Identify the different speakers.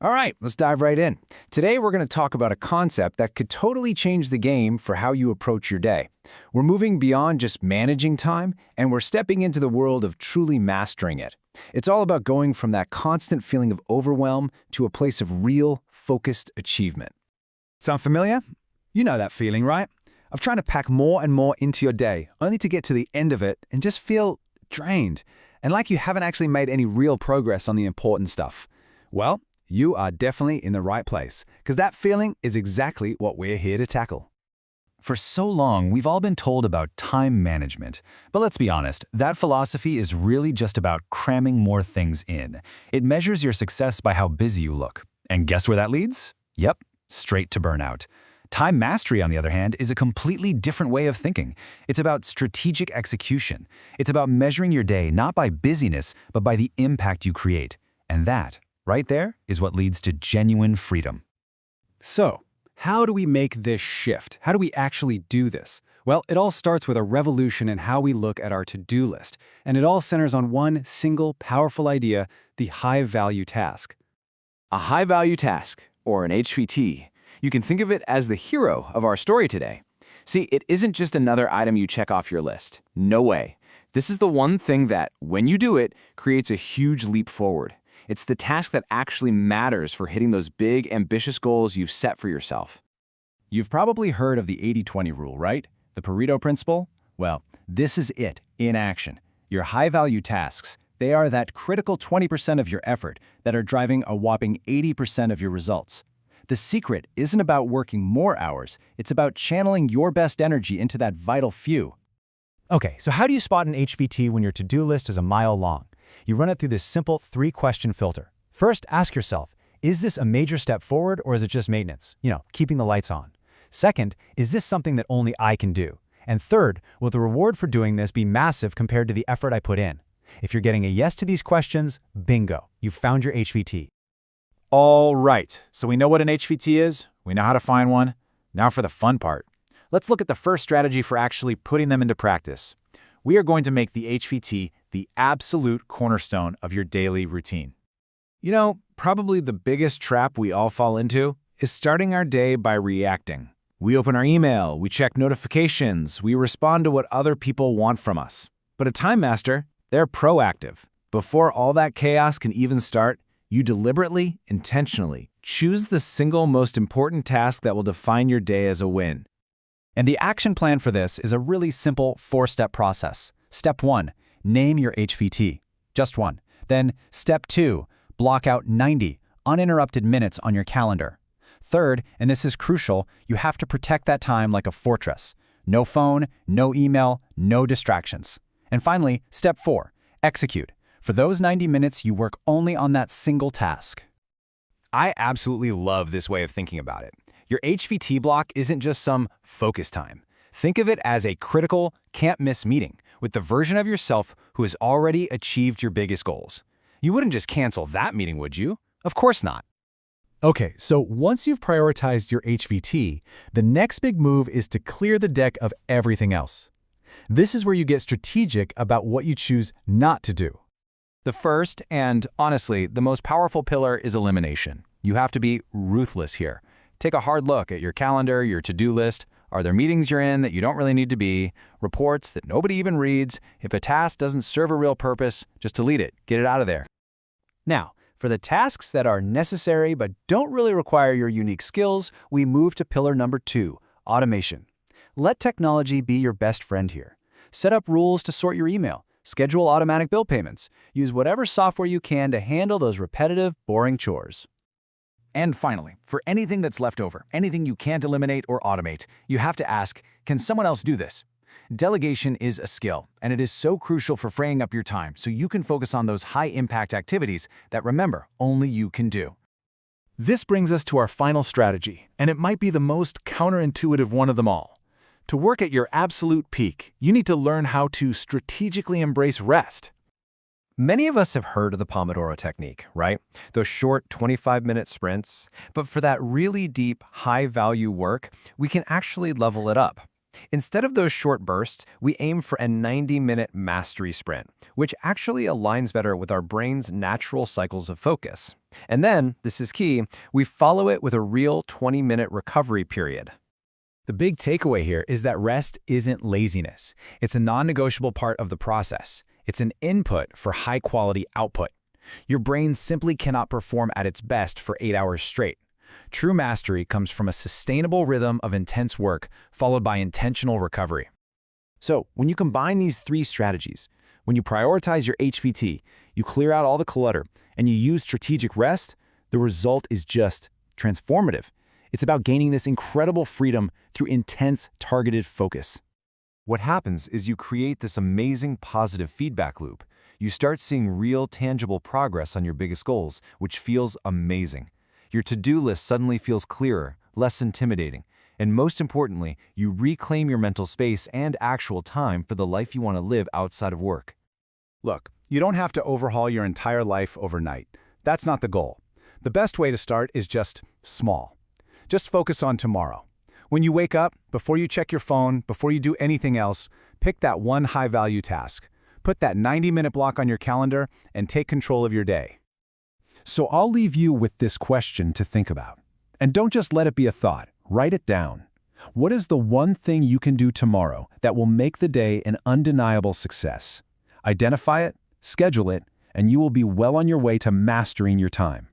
Speaker 1: All right, let's dive right in. Today, we're going to talk about a concept that could totally change the game for how you approach your day. We're moving beyond just managing time, and we're stepping into the world of truly mastering it. It's all about going from that constant feeling of overwhelm to a place of real, focused achievement.
Speaker 2: Sound familiar? You know that feeling, right? Of trying to pack more and more into your day, only to get to the end of it and just feel drained, and like you haven't actually made any real progress on the important stuff. Well, you are definitely in the right place, because that feeling is exactly what we're here to tackle.
Speaker 3: For so long, we've all been told about time management. But let's be honest, that philosophy is really just about cramming more things in. It measures your success by how busy you look. And guess where that leads? Yep, straight to burnout. Time mastery, on the other hand, is a completely different way of thinking. It's about strategic execution. It's about measuring your day not by busyness, but by the impact you create. And that, right there, is what leads to genuine freedom.
Speaker 4: So, how do we make this shift? How do we actually do this? Well, it all starts with a revolution in how we look at our to-do list, and it all centers on one single, powerful idea, the high-value task.
Speaker 1: A high-value task, or an HVT, you can think of it as the hero of our story today. See, it isn't just another item you check off your list. No way. This is the one thing that, when you do it, creates a huge leap forward. It's the task that actually matters for hitting those big, ambitious goals you've set for yourself. You've probably heard of the 80-20 rule, right? The Pareto principle? Well, this is it in action. Your high-value tasks, they are that critical 20% of your effort that are driving a whopping 80% of your results. The secret isn't about working more hours, it's about channeling your best energy into that vital few.
Speaker 5: Okay, so how do you spot an HVT when your to-do list is a mile long? You run it through this simple 3-question filter. First, ask yourself, is this a major step forward or is it just maintenance? Keeping the lights on. Second, is this something that only I can do? And third, will the reward for doing this be massive compared to the effort I put in? If you're getting a yes to these questions, bingo, you've found your HVT.
Speaker 3: All right, so we know what an HVT is, we know how to find one. Now for the fun part. Let's look at the first strategy for actually putting them into practice. We are going to make the HVT the absolute cornerstone of your daily routine.
Speaker 1: Probably the biggest trap we all fall into is starting our day by reacting. We open our email, we check notifications, we respond to what other people want from us. But a time master, they're proactive. Before all that chaos can even start, you deliberately, intentionally choose the single most important task that will define your day as a win.
Speaker 4: And the action plan for this is a really simple 4-step process. Step 1, name your HVT. Just one. Then, step 2, block out 90 uninterrupted minutes on your calendar. Third, and this is crucial, you have to protect that time like a fortress. No phone, no email, no distractions. And finally, step 4, execute. For those 90 minutes, you work only on that single task.
Speaker 1: I absolutely love this way of thinking about it. Your HVT block isn't just some focus time. Think of it as a critical, can't-miss meeting with the version of yourself who has already achieved your biggest goals. You wouldn't just cancel that meeting, would you? Of course not.
Speaker 5: Okay, so once you've prioritized your HVT, the next big move is to clear the deck of everything else. This is where you get strategic about what you choose not to do.
Speaker 1: The first, and honestly, the most powerful pillar is elimination. You have to be ruthless here. Take a hard look at your calendar, your to-do list. Are there meetings you're in that you don't really need to be? Reports that nobody even reads? If a task doesn't serve a real purpose, just delete it. Get it out of there. Now, for the tasks that are necessary but don't really require your unique skills, we move to pillar number 2, automation. Let technology be your best friend here. Set up rules to sort your email. Schedule automatic bill payments. Use whatever software you can to handle those repetitive, boring chores. And finally, for anything that's left over, anything you can't eliminate or automate, you have to ask, can someone else do this? Delegation is a skill, and it is so crucial for freeing up your time so you can focus on those high-impact activities that, remember, only you can do.
Speaker 3: This brings us to our final strategy, and it might be the most counterintuitive one of them all. To work at your absolute peak, you need to learn how to strategically embrace rest.
Speaker 6: Many of us have heard of the Pomodoro technique, right? Those short 25-minute sprints. But for that really deep, high-value work, we can actually level it up. Instead of those short bursts, we aim for a 90-minute mastery sprint, which actually aligns better with our brain's natural cycles of focus. And then, this is key, we follow it with a real 20-minute recovery period.
Speaker 2: The big takeaway here is that rest isn't laziness. It's a non-negotiable part of the process. It's an input for high-quality output. Your brain simply cannot perform at its best for 8 hours straight. True mastery comes from a sustainable rhythm of intense work followed by intentional recovery. So, when you combine these 3 strategies, when you prioritize your HVT, you clear out all the clutter, and you use strategic rest, the result is just transformative. It's about gaining this incredible freedom through intense, targeted focus.
Speaker 6: What happens is you create this amazing positive feedback loop. You start seeing real, tangible progress on your biggest goals, which feels amazing. Your to-do list suddenly feels clearer, less intimidating, and most importantly, you reclaim your mental space and actual time for the life you want to live outside of work.
Speaker 2: Look, you don't have to overhaul your entire life overnight. That's not the goal. The best way to start is just small. Just focus on tomorrow. When you wake up, before you check your phone, before you do anything else, pick that one high-value task. Put that 90-minute block on your calendar and take control of your day. So I'll leave you with this question to think about. And don't just let it be a thought. Write it down. What is the one thing you can do tomorrow that will make the day an undeniable success? Identify it, schedule it, and you will be well on your way to mastering your time.